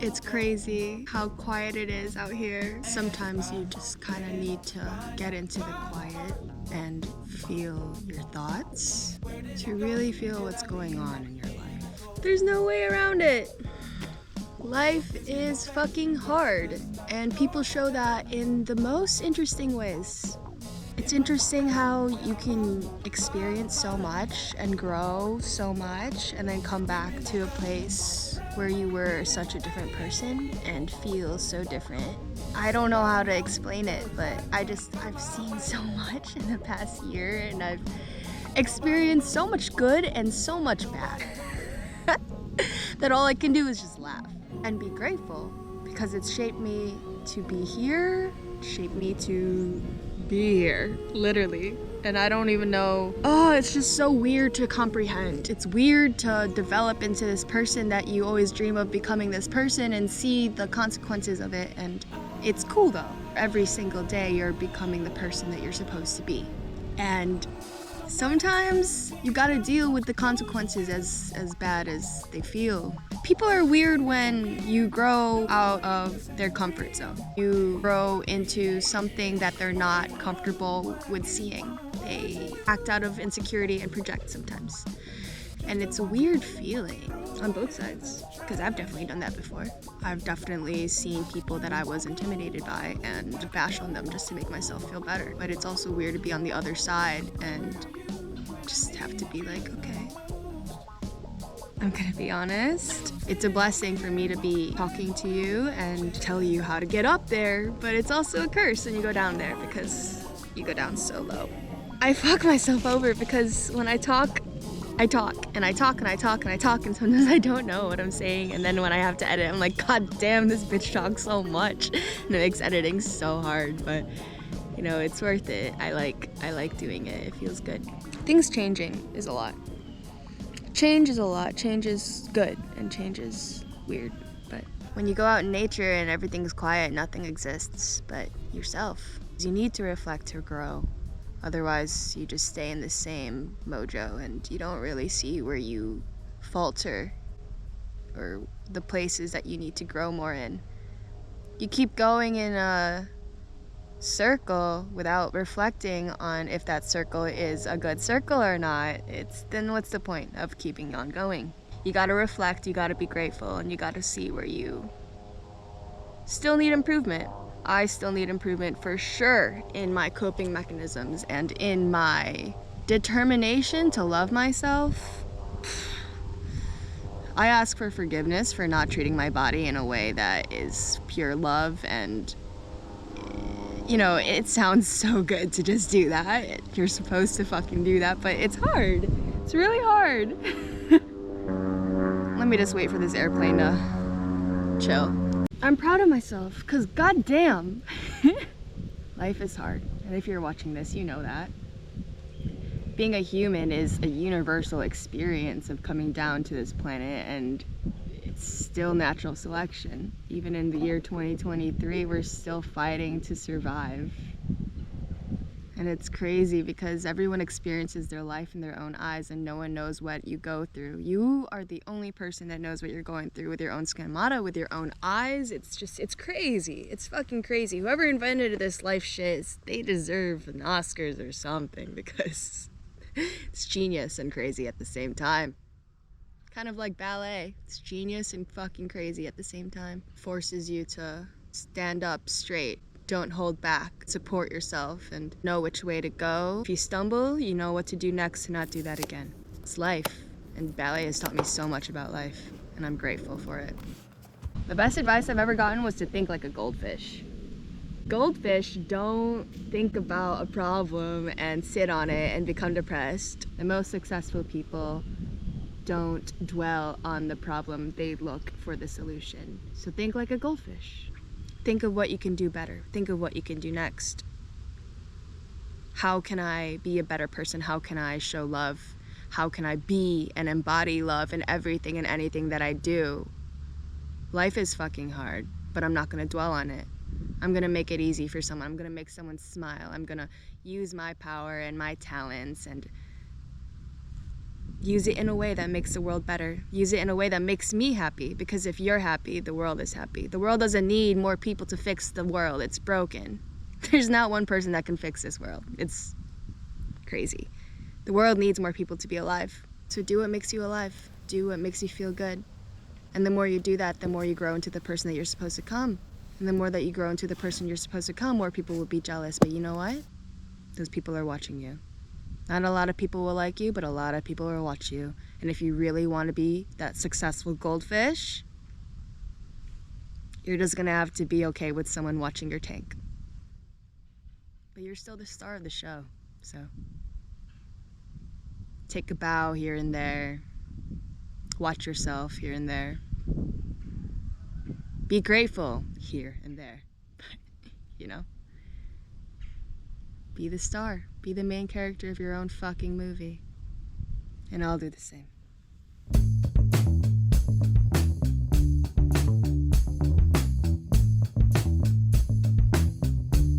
It's crazy how quiet it is out here. Sometimes you just kind of need to get into the quiet and feel your thoughts to really feel what's going on in your life. There's no way around it. Life is fucking hard, and people show that in the most interesting ways. It's interesting how you can experience so much and grow so much and then come back to a place where you were such a different person and feel so different. I don't know how to explain it, but I've seen so much in the past year, and I've experienced so much good and so much bad that all I can do is just laugh and be grateful, because it's shaped me to be here, shaped me to be here, literally. And I don't even know. Oh, it's just so weird to comprehend. It's weird to develop into this person that you always dream of becoming, this person, and see the consequences of it. And it's cool though. Every single day you're becoming the person that you're supposed to be. And sometimes you gotta deal with the consequences as bad as they feel. People are weird when you grow out of their comfort zone. You grow into something that they're not comfortable with seeing. They act out of insecurity and project sometimes. And it's a weird feeling on both sides, because I've definitely done that before. I've definitely seen people that I was intimidated by and bash on them just to make myself feel better. But it's also weird to be on the other side and just have to be like, okay, I'm gonna be honest. It's a blessing for me to be talking to you and tell you how to get up there, but it's also a curse when you go down there, because you go down so low. I fuck myself over because when I talk, and I talk, and I talk, and sometimes I don't know what I'm saying, and then when I have to edit, I'm like, God damn, this bitch talks so much, and it makes editing so hard, but you know, it's worth it. I like doing it. It feels good. Things changing is a lot. Change is a lot. Change is good, and change is weird. But when you go out in nature and everything's quiet, nothing exists but yourself. You need to reflect to grow. Otherwise, you just stay in the same mojo and you don't really see where you falter or the places that you need to grow more in. You keep going in a circle without reflecting on if that circle is a good circle or not. Then what's the point of keeping on going? You gotta reflect, you gotta be grateful, and you gotta see where you still need improvement. I still need improvement for sure in my coping mechanisms and in my determination to love myself. I ask for forgiveness for not treating my body in a way that is pure love, and you know, it sounds so good to just do that. You're supposed to fucking do that, but it's hard. It's really hard. Let me just wait for this airplane to chill. I'm proud of myself, because goddamn, life is hard. And if you're watching this, you know that. Being a human is a universal experience of coming down to this planet, and it's still natural selection. Even in the year 2023, we're still fighting to survive. And it's crazy because everyone experiences their life in their own eyes, and no one knows what you go through. You are the only person that knows what you're going through with your own schemata, with your own eyes. It's crazy. It's fucking crazy. Whoever invented this life shit, they deserve an Oscars or something, because it's genius and crazy at the same time. Kind of like ballet. It's genius and fucking crazy at the same time. Forces you to stand up straight. Don't hold back. Support yourself and know which way to go. If you stumble, you know what to do next to not do that again. It's life, and ballet has taught me so much about life, and I'm grateful for it. The best advice I've ever gotten was to think like a goldfish. Goldfish don't think about a problem and sit on it and become depressed. The most successful people don't dwell on the problem, they look for the solution. So think like a goldfish. Think of what you can do better. Think of what you can do next. How can I be a better person? How can I show love? How can I be and embody love in everything and anything that I do? Life is fucking hard, but I'm not gonna dwell on it. I'm gonna make it easy for someone. I'm gonna make someone smile. I'm gonna use my power and my talents and Use it in a way that makes the world better. Use it in a way that makes me happy, because if you're happy, the world is happy. The world doesn't need more people to fix the world. It's broken. There's not one person that can fix this world. It's crazy. The world needs more people to be alive. So do what makes you alive. Do what makes you feel good. And the more you do that, the more you grow into the person that you're supposed to come. And the more that you grow into the person you're supposed to come, more people will be jealous. But you know what? Those people are watching you. Not a lot of people will like you, but a lot of people will watch you. And if you really want to be that successful goldfish, you're just gonna have to be okay with someone watching your tank. But you're still the star of the show, so take a bow here and there. Watch yourself here and there. Be grateful here and there. You know? Be the star. Be the main character of your own fucking movie. And I'll do the same.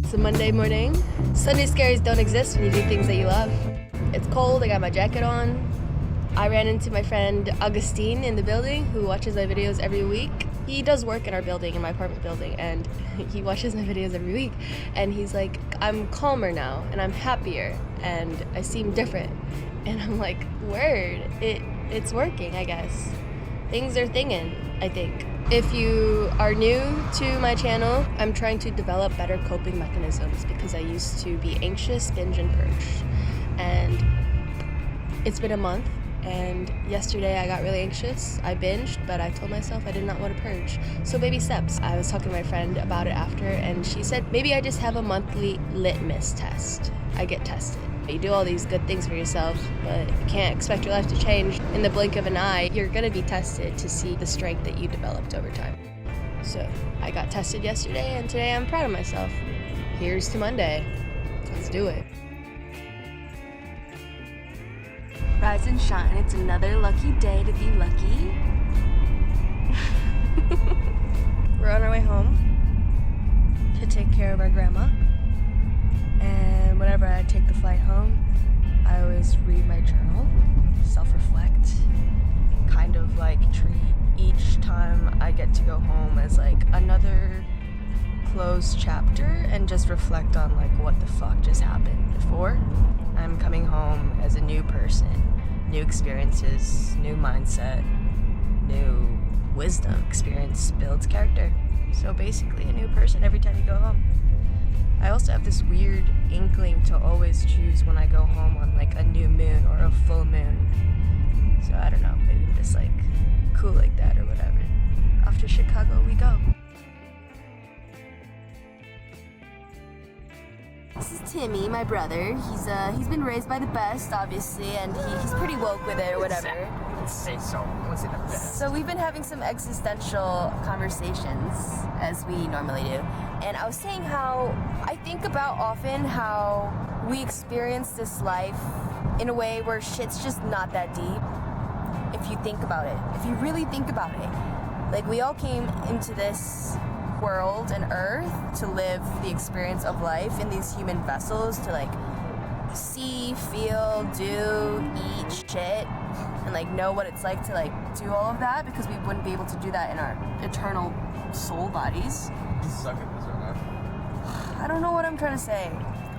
It's a Monday morning. Sunday scaries don't exist when you do things that you love. It's cold, I got my jacket on. I ran into my friend Augustine in the building, who watches my videos every week. He does work in our building, in my apartment building, and he watches my videos every week. And he's like, I'm calmer now, and I'm happier, and I seem different. And I'm like, word, it's working, I guess. Things are thinging, I think. If you are new to my channel, I'm trying to develop better coping mechanisms because I used to be anxious, binge, and purge. And it's been a month. And yesterday I got really anxious. I binged, but I told myself I did not want to purge. So baby steps. I was talking to my friend about it after, and she said, maybe I just have a monthly litmus test. I get tested. You do all these good things for yourself, but you can't expect your life to change in the blink of an eye. You're gonna be tested to see the strength that you developed over time. So I got tested yesterday, and today I'm proud of myself. Here's to Monday. Let's do it. Rise and shine, it's another lucky day to be lucky. We're on our way home to take care of our grandma. And whenever I take the flight home, I always read my journal, self-reflect, kind of like treat each time I get to go home as like another closed chapter and just reflect on like what the fuck just happened before. I'm coming home as a new person, new experiences, new mindset, new wisdom. Experience builds character. So basically a new person every time you go home. I also have this weird inkling to always choose when I go home on like a new moon or a full moon. So I don't know, maybe I'm just like cool like that or whatever. Off to Chicago we go. This is Timmy, my brother. He's been raised by the best, obviously, and he's pretty woke with it or whatever. Let's say so. Let's say the best. So we've been having some existential conversations, as we normally do. And I was saying how I think about often how we experience this life in a way where shit's just not that deep. If you think about it. If you really think about it. Like, we all came into this world and earth to live the experience of life in these human vessels, to like see, feel, do, eat shit, and like know what it's like to like do all of that, because we wouldn't be able to do that in our eternal soul bodies. You suck at this right now. I don't know what I'm trying to say.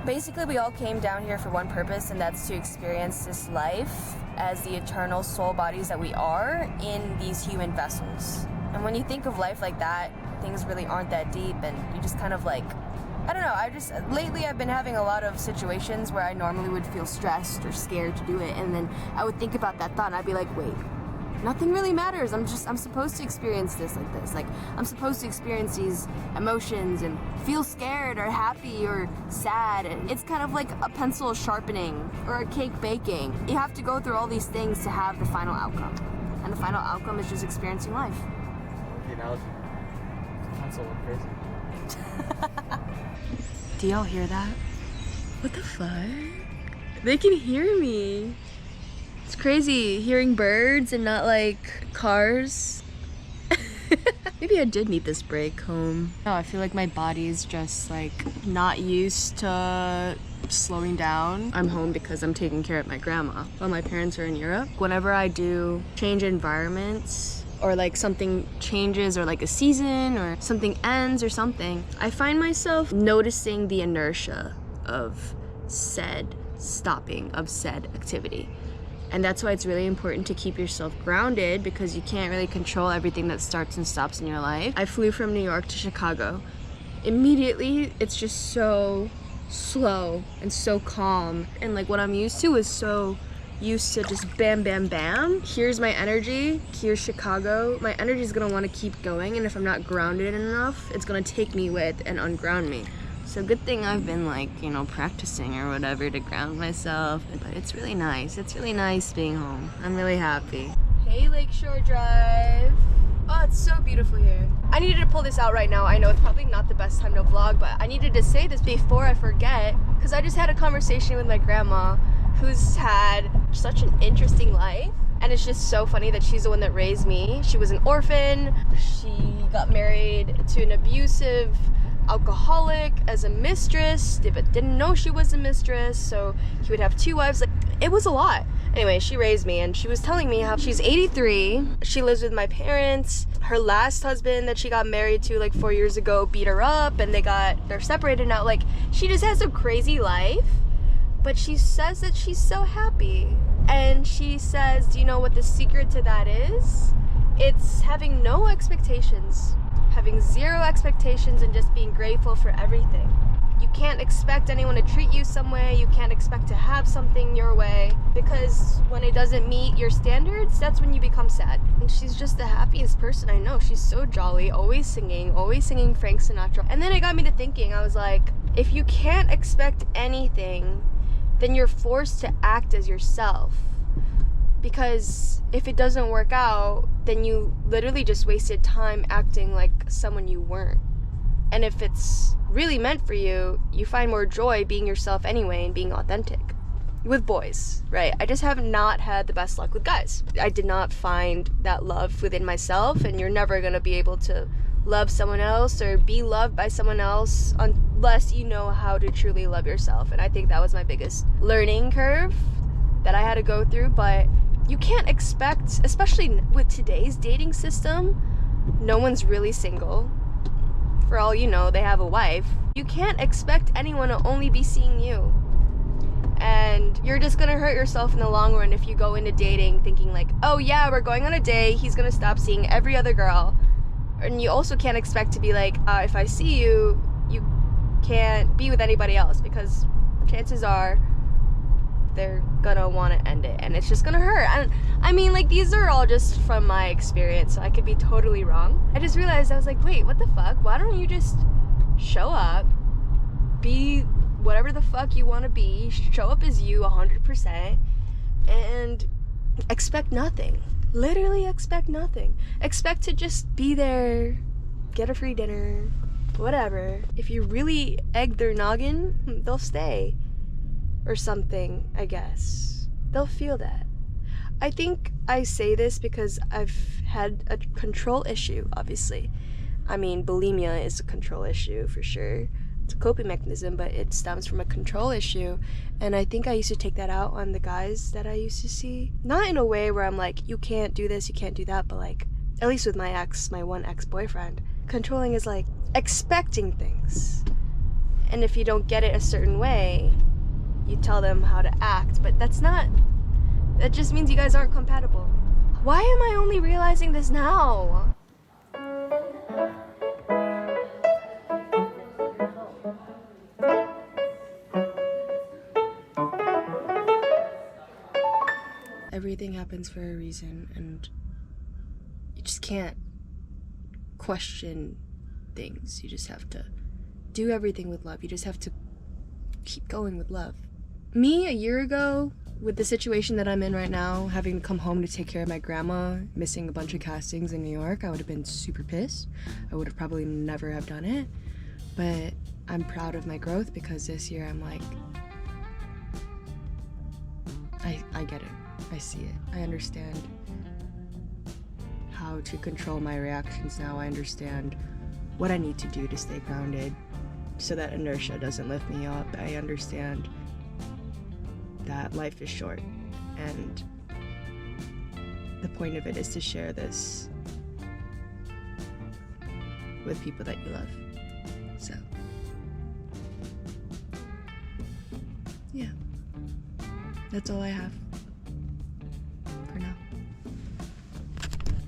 Basically, we all came down here for one purpose, and that's to experience this life as the eternal soul bodies that we are in these human vessels. And when you think of life like that, things really aren't that deep, and you just kind of like, I don't know, lately I've been having a lot of situations where I normally would feel stressed or scared to do it, and then I would think about that thought and I'd be like, wait, nothing really matters. I'm supposed to experience this like this. Like, I'm supposed to experience these emotions and feel scared or happy or sad, and it's kind of like a pencil sharpening or a cake baking. You have to go through all these things to have the final outcome, and the final outcome is just experiencing life. The analogy. Pencil went crazy. Do y'all hear that? What the fuck? They can hear me. It's crazy hearing birds and not like cars. Maybe I did need this break home. No, I feel like my body's just like not used to slowing down. I'm home because I'm taking care of my grandma while my parents are in Europe. Whenever I do change environments, or like something changes, or like a season or something ends or something, I find myself noticing the inertia of said stopping of said activity. And that's why it's really important to keep yourself grounded, because you can't really control everything that starts and stops in your life. I flew from New York to Chicago. Immediately, it's just so slow and so calm. And like what I'm used to is so used to just bam, bam, bam. Here's my energy, here's Chicago. My energy is gonna wanna keep going, and if I'm not grounded enough, it's gonna take me with and unground me. So good thing I've been like, you know, practicing or whatever to ground myself. But it's really nice. It's really nice being home. I'm really happy. Hey, Lakeshore Drive. Oh, it's so beautiful here. I needed to pull this out right now. I know it's probably not the best time to vlog, but I needed to say this before I forget, because I just had a conversation with my grandma, who's had such an interesting life. And it's just so funny that she's the one that raised me. She was an orphan. She got married to an abusive alcoholic as a mistress, but didn't know she was a mistress, so he would have 2 wives. Like, it was a lot. Anyway, she raised me, and she was telling me how she's 83. She lives with my parents. Her last husband that she got married to like 4 years ago beat her up, and they're separated now. Like, she just has a crazy life, but she says that she's so happy. And she says, do you know what the secret to that is? It's having no expectations. Having 0 expectations and just being grateful for everything. You can't expect anyone to treat you some way. You can't expect to have something your way, because when it doesn't meet your standards, that's when you become sad. And she's just the happiest person I know. She's so jolly, always singing Frank Sinatra. And then it got me to thinking, I was like, if you can't expect anything, then you're forced to act as yourself. Because if it doesn't work out, then you literally just wasted time acting like someone you weren't. And if it's really meant for you, you find more joy being yourself anyway and being authentic. With boys, right? I just have not had the best luck with guys. I did not find that love within myself, and you're never gonna be able to love someone else or be loved by someone else unless you know how to truly love yourself. And I think that was my biggest learning curve that I had to go through. But you can't expect, especially with today's dating system, no one's really single. For all you know, they have a wife. You can't expect anyone to only be seeing you. And you're just gonna hurt yourself in the long run if you go into dating thinking like, oh yeah, we're going on a date, he's gonna stop seeing every other girl. And you also can't expect to be like, if I see you, you can't be with anybody else, because chances are they're gonna want to end it, and it's just gonna hurt. And I mean, like, these are all just from my experience, so I could be totally wrong. I just realized, I was like, wait, what the fuck? Why don't you just show up, be whatever the fuck you want to be, show up as you 100%, and expect nothing. Literally expect nothing. Expect to just be there, get a free dinner, whatever. If you really egg their noggin, they'll stay. Or something, I guess. They'll feel that. I think I say this because I've had a control issue, obviously. I mean, bulimia is a control issue for sure. It's a coping mechanism, but it stems from a control issue. And I think I used to take that out on the guys that I used to see. Not in a way where I'm like, you can't do this, you can't do that, but like, at least with my one ex-boyfriend, controlling is like expecting things. And if you don't get it a certain way, you tell them how to act, but that just means you guys aren't compatible. Why am I only realizing this now? Everything happens for a reason, and you just can't question things. You just have to do everything with love. You just have to keep going with love. Me, a year ago, with the situation that I'm in right now, having to come home to take care of my grandma, missing a bunch of castings in New York, I would have been super pissed. I would have probably never have done it. But I'm proud of my growth, because this year I'm like, I get it. I see it. I understand how to control my reactions now. I understand what I need to do to stay grounded so that inertia doesn't lift me up. I understand that life is short, and the point of it is to share this with people that you love. So, yeah, that's all I have.